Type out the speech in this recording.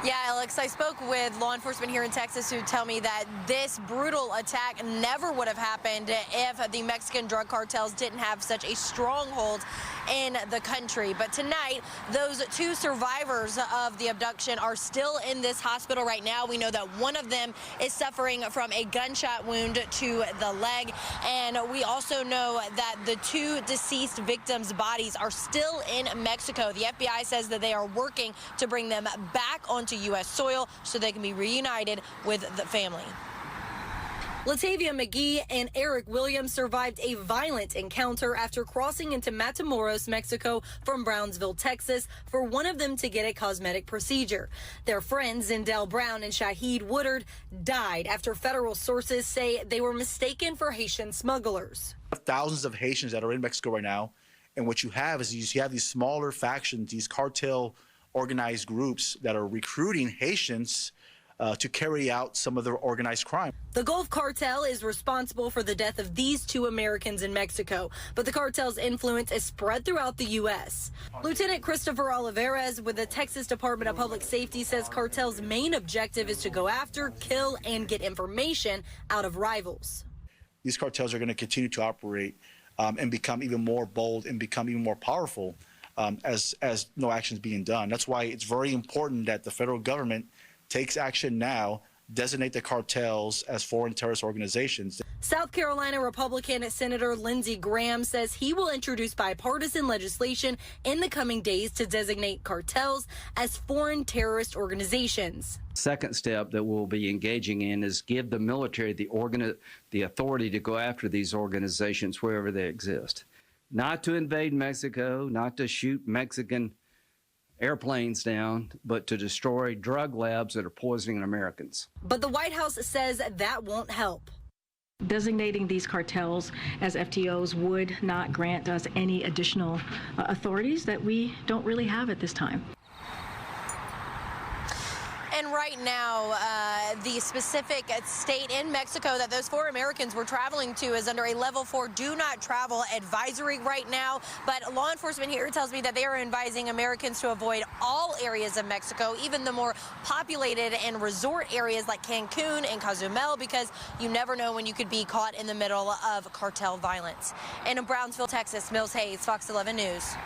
Yeah, Alex, I spoke with law enforcement here in Texas who tell me that this brutal attack never would have happened if the Mexican drug cartels didn't have such a stronghold in the country. But tonight, those two survivors of the abduction are still in this hospital right now. We know that one of them is suffering from a gunshot wound to the leg. And we also know that the two deceased victims' bodies are still in Mexico. The FBI says that they are working to bring them back onto U.S. soil so they can be reunited with the family. Latavia McGee and Eric Williams survived a violent encounter after crossing into Matamoros, Mexico from Brownsville, Texas, for one of them to get a cosmetic procedure. Their friends, Zindell Brown and Shahid Woodard, died after federal sources say they were mistaken for Haitian smugglers. Thousands of Haitians that are in Mexico right now, and what you have is you have these smaller factions, these cartel organized groups that are recruiting Haitians to carry out some of their organized crime. The Gulf Cartel is responsible for the death of these two Americans in Mexico, but the cartel's influence is spread throughout the U.S. Lieutenant Christopher Olivares with the Texas Department of Public Safety says cartel's main objective is to go after, kill, and get information out of rivals. These cartels are going to continue to operate and become even more bold and become even more powerful as no action is being done. That's why it's very important that the federal government takes action now, designate the cartels as foreign terrorist organizations. South Carolina Republican Senator Lindsey Graham says he will introduce bipartisan legislation in the coming days to designate cartels as foreign terrorist organizations. Second step that we'll be engaging in is give the military the authority to go after these organizations wherever they exist. Not to invade Mexico, not to shoot Mexican airplanes down, but to destroy drug labs that are poisoning Americans. But the White House says that won't help. Designating these cartels as FTOs would not grant us any additional authorities that we don't really have at this time. And right now, the specific state in Mexico that those four Americans were traveling to is under a level 4 do not travel advisory right now. But law enforcement here tells me that they are advising Americans to avoid all areas of Mexico, even the more populated and resort areas like Cancun and Cozumel, because you never know when you could be caught in the middle of cartel violence. And in Brownsville, Texas, Mills Hayes, Fox 11 News.